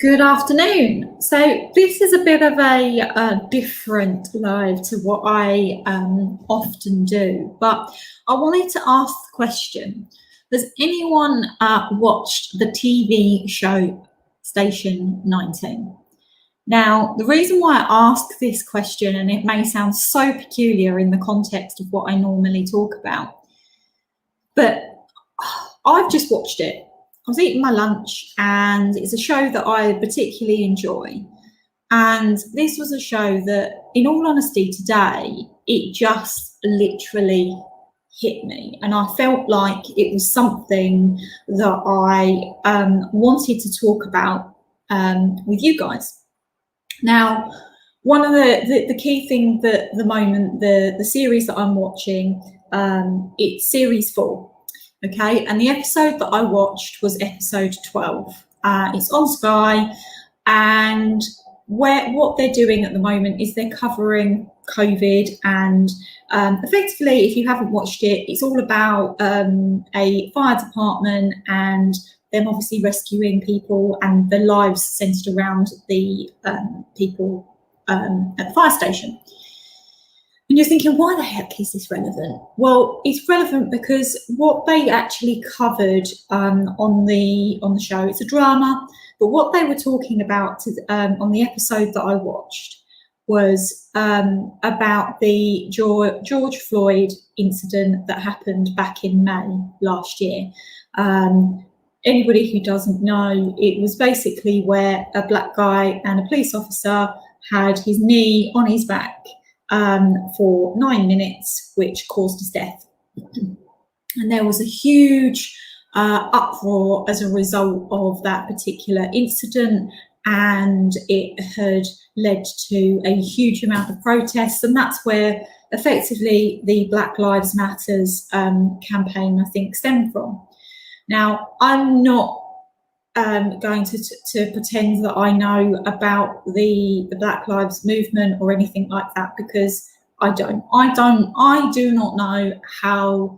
Good afternoon. So this is a bit of a different live to what I often do, but I wanted to ask the question: has anyone watched the TV show Station 19? Now, the reason why I ask this question, and it may sound so peculiar in the context of what I normally talk about, but I've just watched it. I was eating my lunch, and it's a show that I particularly enjoy. And this was a show that, in all honesty, today, it just literally hit me. And I felt like it was something that I wanted to talk about with you guys. Now, one of the key things that the moment, the series that I'm watching, it's series 4. Okay, and the episode that I watched was episode 12. It's on Sky, and what they're doing at the moment is they're covering COVID, and effectively, if you haven't watched it, it's all about a fire department and them obviously rescuing people, and their lives centered around the people at the fire station. And you're thinking, why the heck is this relevant? Well, it's relevant because what they actually covered on the show, it's a drama, but what they were talking about on the episode that I watched was about the George Floyd incident that happened back in May last year. Anybody who doesn't know, it was basically where a black guy and a police officer had his knee on his back for 9 minutes, which caused his death. And there was a huge uproar as a result of that particular incident, and it had led to a huge amount of protests, and that's where effectively the Black Lives Matters campaign, I think, stemmed from. Now, I'm not going to pretend that I know about the Black Lives movement or anything like that, because I do not know how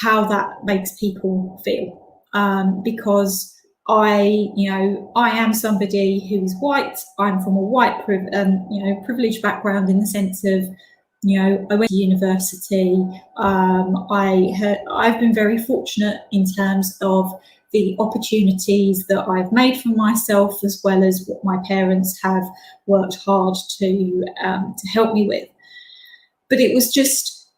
that makes people feel, because I am somebody who's white. I'm from a white privileged background, in the sense of, I went to university. I've been very fortunate in terms of the opportunities that I've made for myself, as well as what my parents have worked hard to help me with. But it was just,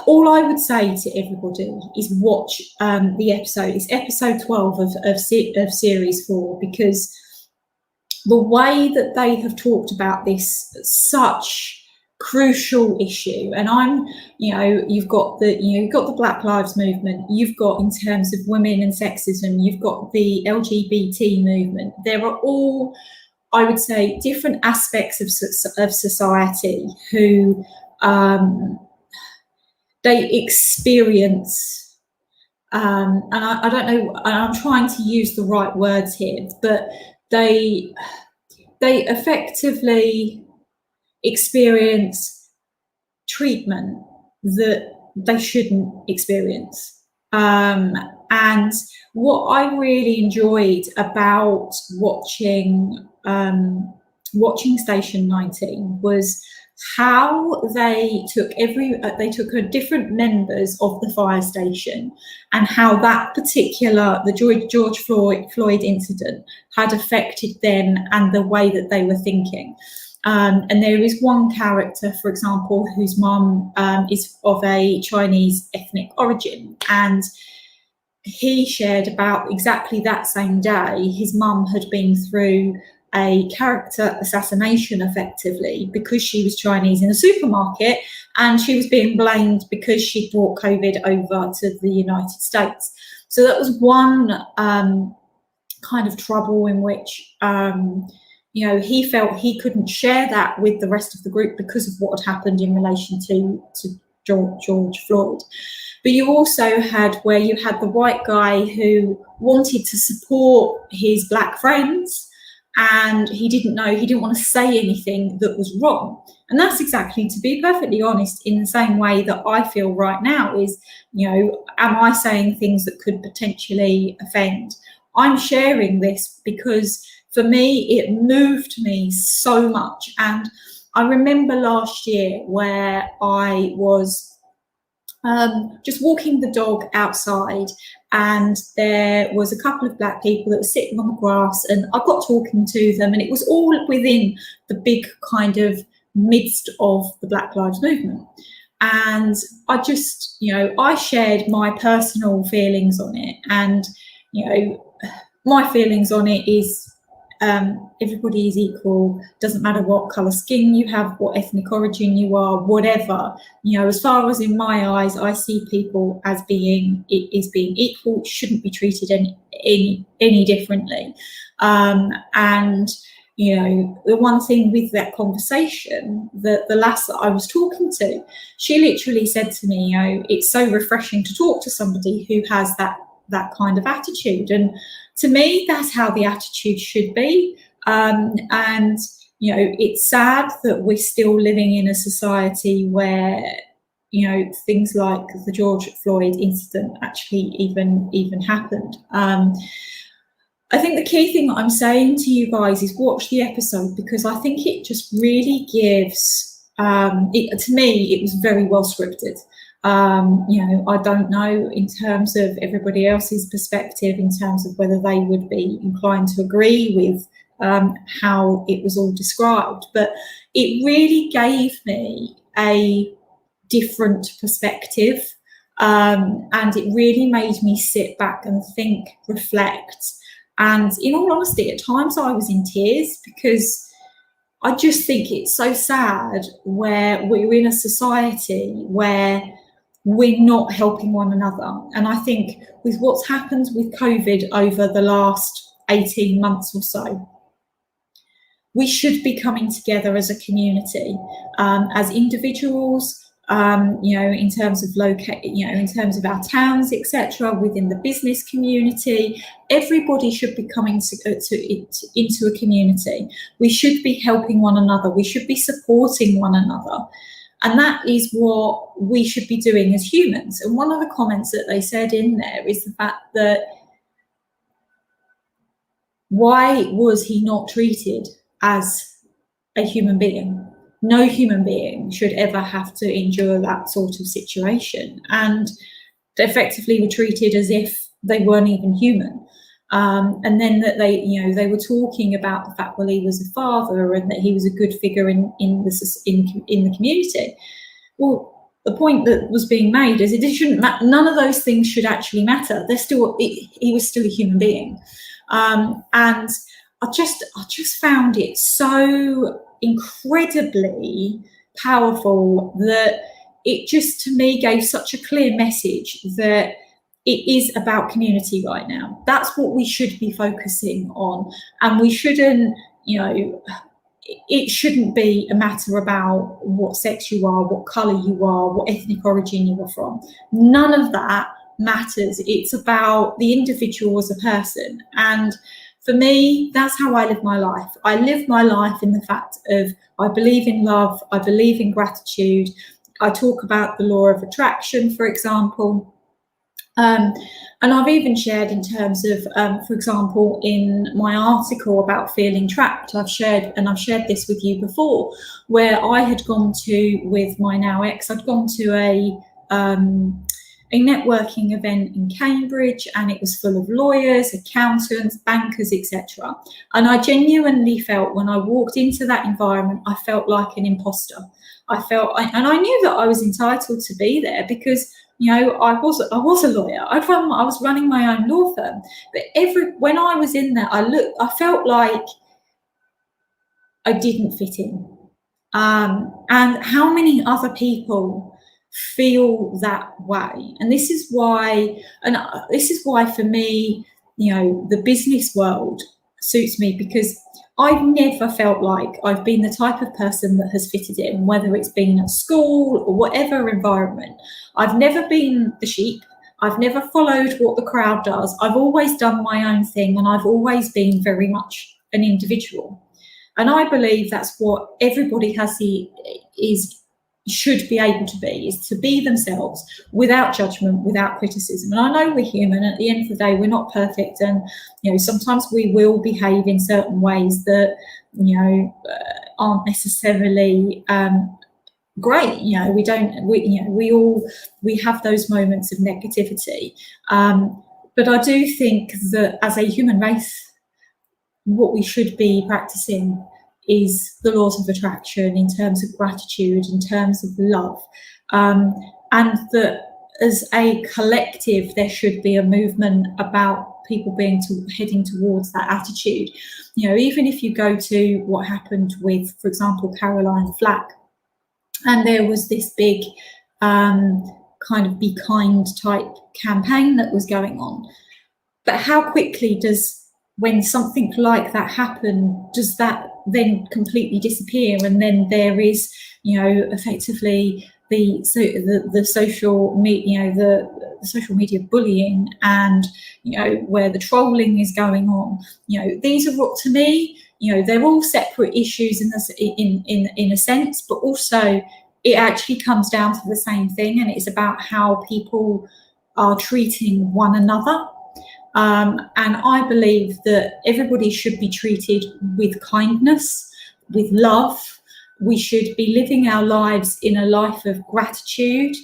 all I would say to everybody is watch the episode. It's episode 12 of series 4, because the way that they have talked about this such crucial issue, and you've got the Black Lives movement, you've got, in terms of women and sexism, you've got the LGBT movement. There are all, I would say, different aspects of society who they experience, and I don't know, and I'm trying to use the right words here, but they effectively experience treatment that they shouldn't experience. And what I really enjoyed about watching Station 19 was how they took different members of the fire station, and how that particular, the George Floyd incident, had affected them and the way that they were thinking. And there is one character, for example, whose mum is of a Chinese ethnic origin, and he shared about exactly that same day his mum had been through a character assassination, effectively, because she was Chinese in a supermarket, and she was being blamed because she brought COVID over to the United States. So that was one kind of trouble in which he felt he couldn't share that with the rest of the group because of what had happened in relation to George Floyd. But you also had where you had the white guy who wanted to support his black friends, and he didn't want to say anything that was wrong. And that's exactly, to be perfectly honest, in the same way that I feel right now is, am I saying things that could potentially offend? I'm sharing this because for me, it moved me so much. And I remember last year where I was just walking the dog outside, and there was a couple of black people that were sitting on the grass, and I got talking to them, and it was all within the big kind of midst of the Black Lives Movement. And I just, I shared my personal feelings on it. And, my feelings on it is everybody is equal. Doesn't matter what colour skin you have, what ethnic origin you are, whatever. As far as in my eyes, I see people as being equal. Shouldn't be treated any differently. And the one thing with that conversation, the lass that I was talking to, she literally said to me, it's so refreshing to talk to somebody who has that kind of attitude. And to me, that's how the attitude should be. And it's sad that we're still living in a society where things like the George Floyd incident actually even happened. I think the key thing that I'm saying to you guys is watch the episode, because I think it just really gives, to me, it was very well scripted. I don't know in terms of everybody else's perspective, in terms of whether they would be inclined to agree with how it was all described, but it really gave me a different perspective, and it really made me sit back and think, reflect. And in all honesty, at times I was in tears, because I just think it's so sad where we're in a society where we're not helping one another. And I think with what's happened with COVID over the last 18 months or so, we should be coming together as a community, as individuals, in terms of in terms of our towns, etc., within the business community. Everybody should be coming into a community. We should be helping one another. We should be supporting one another. And that is what we should be doing as humans. And one of the comments that they said in there is the fact that, why was he not treated as a human being? No human being should ever have to endure that sort of situation. And they effectively were treated as if they weren't even human. And then that they were talking about the fact, well, he was a father and that he was a good figure in the community. Well, the point that was being made is it shouldn't matter. None of those things should actually matter. He was still a human being. And I just found it so incredibly powerful that it just, to me, gave such a clear message that it is about community right now. That's what we should be focusing on. And we shouldn't, it shouldn't be a matter about what sex you are, what colour you are, what ethnic origin you are from. None of that matters. It's about the individual as a person. And for me, that's how I live my life. I live my life in the fact of, I believe in love, I believe in gratitude. I talk about the law of attraction, for example. And I've even shared in terms of, for example, in my article about feeling trapped, I've shared this with you before, where I had gone to, with my now ex, I'd gone to a networking event in Cambridge, and it was full of lawyers, accountants, bankers, etc. And I genuinely felt, when I walked into that environment, I felt like an imposter. And I knew that I was entitled to be there, because I was a lawyer. I was running my own law firm. But when I was in there, I felt like I didn't fit in. And how many other people feel that way? And this is why for me, the business world suits me, because I've never felt like I've been the type of person that has fitted in, whether it's been at school or whatever environment. I've never been the sheep. I've never followed what the crowd does. I've always done my own thing, and I've always been very much an individual. And I believe that's what everybody is should be able to be, is to be themselves without judgment, without criticism. And I know we're human. At the end of the day, we're not perfect, and sometimes we will behave in certain ways that aren't necessarily great. We have those moments of negativity, but I do think that as a human race, what we should be practicing is the laws of attraction in terms of gratitude, in terms of love, and that as a collective there should be a movement about people heading towards that attitude. Even if you go to what happened with, for example, Caroline Flack, and there was this big kind of be kind type campaign that was going on, but how quickly when something like that happen, does that then completely disappear? And then there is, effectively the social media, the social media bullying, and where the trolling is going on. These are what, to me, they're all separate issues in a sense, but also it actually comes down to the same thing, and it's about how people are treating one another. And I believe that everybody should be treated with kindness, with love. We should be living our lives in a life of gratitude,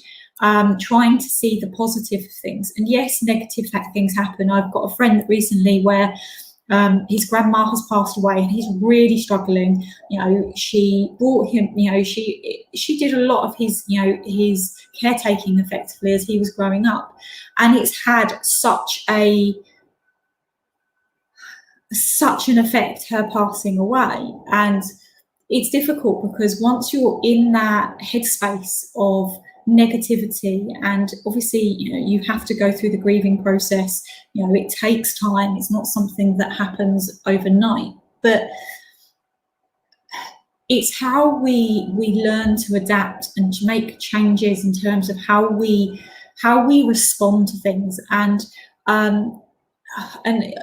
trying to see the positive things. And yes, negative things happen. I've got a friend recently where his grandma has passed away and he's really struggling. She brought him, she did a lot of his caretaking effectively as he was growing up. And it's had such an effect, her passing away. And it's difficult because once you're in that headspace of negativity, and obviously you have to go through the grieving process, it takes time, it's not something that happens overnight, but it's how we learn to adapt and to make changes in terms of how we respond to things. And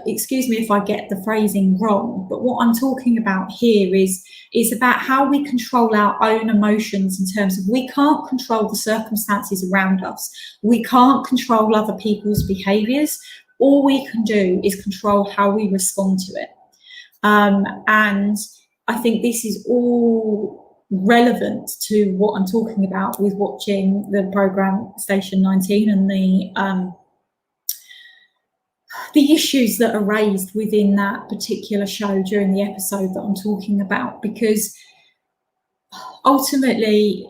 excuse me if I get the phrasing wrong, but what I'm talking about here is about how we control our own emotions, in terms of we can't control the circumstances around us. We can't control other people's behaviours. All we can do is control how we respond to it. And I think this is all relevant to what I'm talking about with watching the programme Station 19 and the issues that are raised within that particular show during the episode that I'm talking about, because ultimately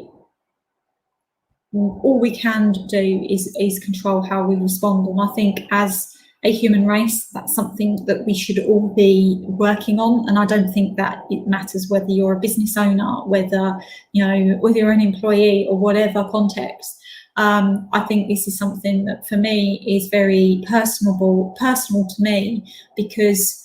all we can do is control how we respond. And I think as a human race, that's something that we should all be working on. And I don't think that it matters whether you're a business owner, whether you're an employee, or whatever context. I think this is something that for me is very personal to me, because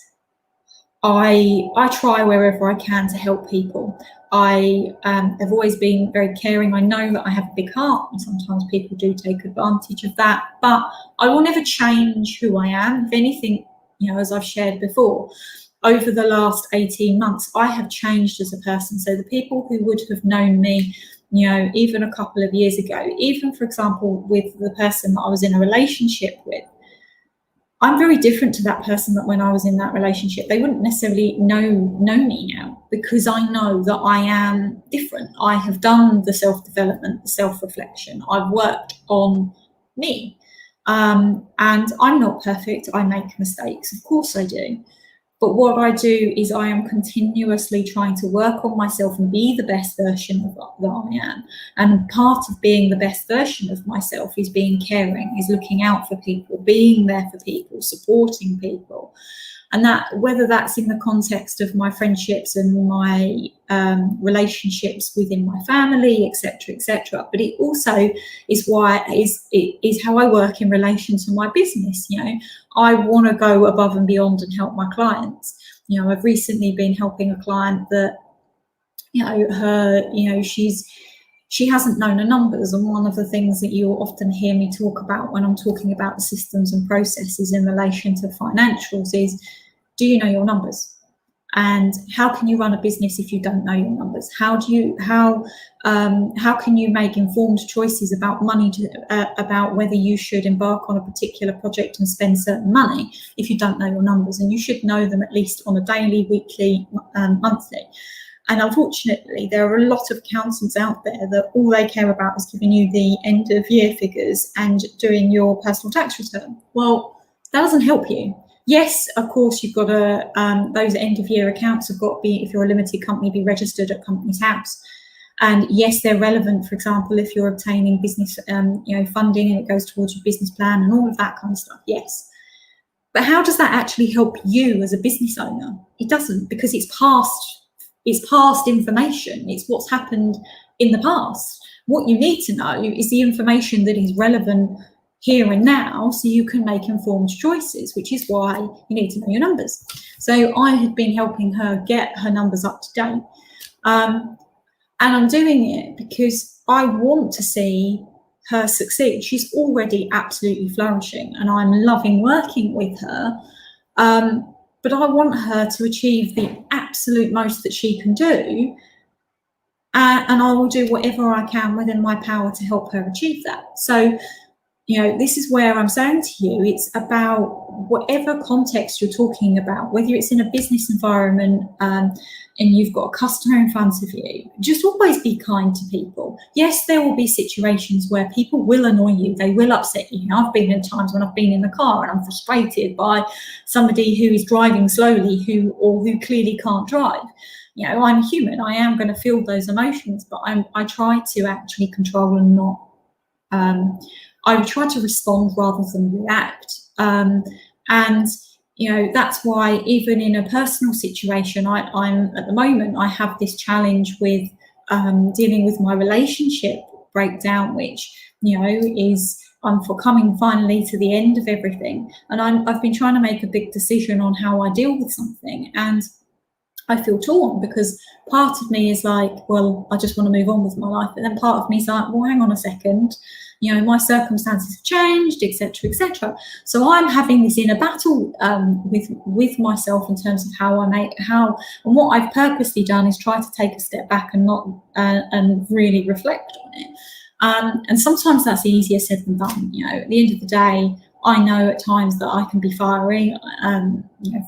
I try wherever I can to help people. I have always been very caring. I know that I have a big heart, and sometimes people do take advantage of that, but I will never change who I am. If anything, as I've shared before, over the last 18 months, I have changed as a person. So the people who would have known me, even a couple of years ago, even, for example, with the person that I was in a relationship with, I'm very different to that person that when I was in that relationship. They wouldn't necessarily know me now, because I know that I am different. I have done the self-development, the self-reflection. I've worked on me. And I'm not perfect. I make mistakes. Of course I do. But what I do is I am continuously trying to work on myself and be the best version of that I am. And part of being the best version of myself is being caring, is looking out for people, being there for people, supporting people. And that, whether that's in the context of my friendships and my relationships within my family, etc., but it also is how I work in relation to my business. I want to go above and beyond and help my clients. I've recently been helping a client that, she hasn't known her numbers. And one of the things that you'll often hear me talk about when I'm talking about the systems and processes in relation to financials is, do you know your numbers? And how can you run a business if you don't know your numbers? How can you make informed choices about money, about whether you should embark on a particular project and spend certain money if you don't know your numbers? And you should know them at least on a daily, weekly, monthly. And unfortunately, there are a lot of accountants out there that all they care about is giving you the end of year figures and doing your personal tax return. Well, that doesn't help you. Yes, of course, you've got to, those end of year accounts have got to be, if you're a limited company, be registered at Companies House. And yes, they're relevant, for example, if you're obtaining business funding and it goes towards your business plan and all of that kind of stuff, yes. But how does that actually help you as a business owner? It doesn't, because it's past information. It's what's happened in the past. What you need to know is the information that is relevant here and now, so you can make informed choices, which is why you need to know your numbers. So I had been helping her get her numbers up to date. And I'm doing it because I want to see her succeed. She's already absolutely flourishing and I'm loving working with her. But I want her to achieve the absolute most that she can do. And I will do whatever I can within my power to help her achieve that. So, this is where I'm saying to you, it's about whatever context you're talking about, whether it's in a business environment and you've got a customer in front of you, just always be kind to people. Yes, there will be situations where people will annoy you, they will upset you. I've been in times when I've been in the car and I'm frustrated by somebody who is driving slowly who clearly can't drive. I'm human, I am going to feel those emotions, but I try to actually control and not I try to respond rather than react. And that's why even in a personal situation, I'm at the moment, I have this challenge with dealing with my relationship breakdown, which, is I'm coming finally to the end of everything. And I've been trying to make a big decision on how I deal with something. And I feel torn because part of me is like, well, I just want to move on with my life. But then part of me is like, well, hang on a second. My circumstances have changed, etc., etc. So I'm having this inner battle with myself in terms of and what I've purposely done is try to take a step back and not and really reflect on it. And sometimes that's easier said than done. At the end of the day, I know at times that I can be fiery. For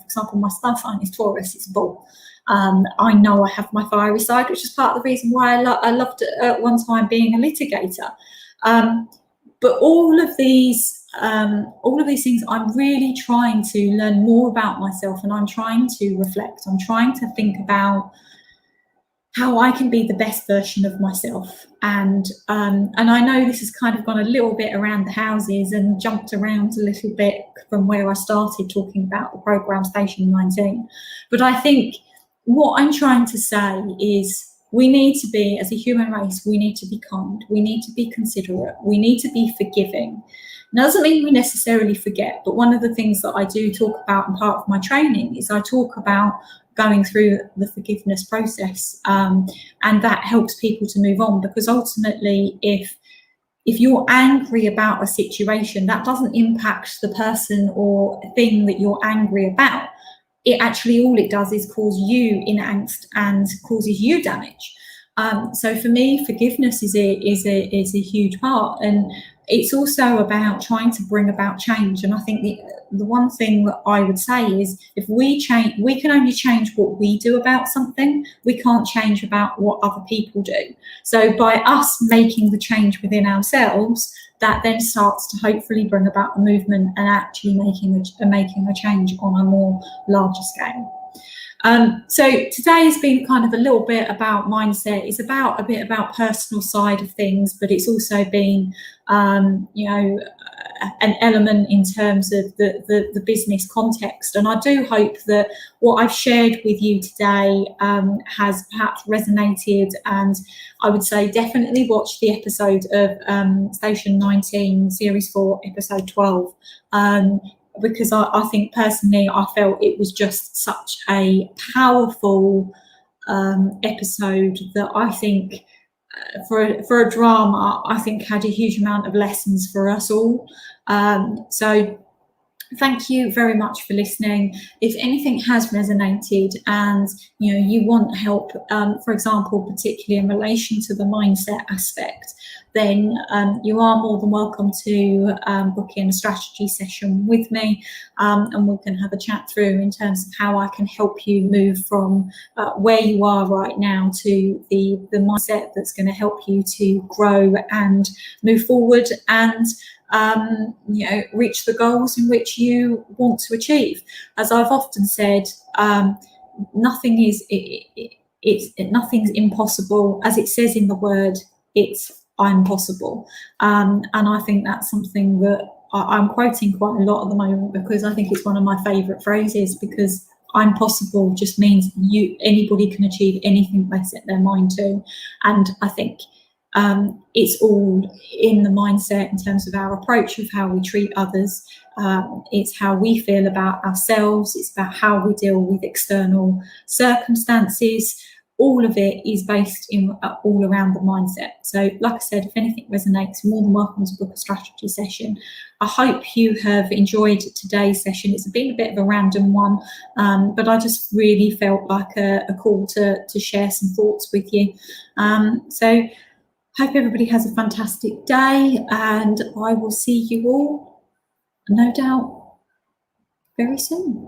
example, my star sign is Taurus; it's a bull. I know I have my fiery side, which is part of the reason why I loved at one time being a litigator. But all of these things, I'm really trying to learn more about myself, and I'm trying to reflect. I'm trying to think about how I can be the best version of myself. And I know this has kind of gone a little bit around the houses and jumped around a little bit from where I started talking about the programme Station 19. But I think what I'm trying to say is we need to be, as a human race, we need to be kind, we need to be considerate, we need to be forgiving. It doesn't mean we necessarily forget, but one of the things that I do talk about in part of my training is I talk about going through the forgiveness process, and that helps people to move on, because ultimately if you're angry about a situation, that doesn't impact the person or thing that you're angry about. It actually, all it does is cause you in angst and causes you damage. So for me, forgiveness is a huge part, and it's also about trying to bring about change. And I think the one thing that I would say is, if we change, we can only change what we do about something. We can't change about what other people do. So by us making the change within ourselves, that then starts to hopefully bring about a movement and actually making a change on a more larger scale. So today has been kind of a little bit about mindset. It's about a bit about personal side of things, but it's also been, an element in terms of the business context. And I do hope that what I've shared with you today has perhaps resonated. And I would say definitely watch the episode of Station 19, Series 4, Episode 12. Because I think personally, I felt it was just such a powerful episode that I think for a drama, I think had a huge amount of lessons for us all. So Thank you very much for listening. If anything has resonated and you want help, for example, particularly in relation to the mindset aspect, then you are more than welcome to book in a strategy session with me, and we can have a chat through in terms of how I can help you move from where you are right now to the mindset that's going to help you to grow and move forward and reach the goals in which you want to achieve. As I've often said, nothing's impossible. As it says in the word, it's I'm possible. And I think that's something that I'm quoting quite a lot at the moment, because I think it's one of my favourite phrases, because I'm possible just means anybody can achieve anything they set their mind to. And I think it's all in the mindset in terms of our approach of how we treat others. It's how we feel about ourselves. It's about how we deal with external circumstances. All of it is based in all around the mindset. So like I said, if anything resonates, you're more than welcome to book a strategy session. I hope you have enjoyed today's session. It's been a bit of a random one, but I just really felt like a call to share some thoughts with you. So hope everybody has a fantastic day, and I will see you all, no doubt, very soon.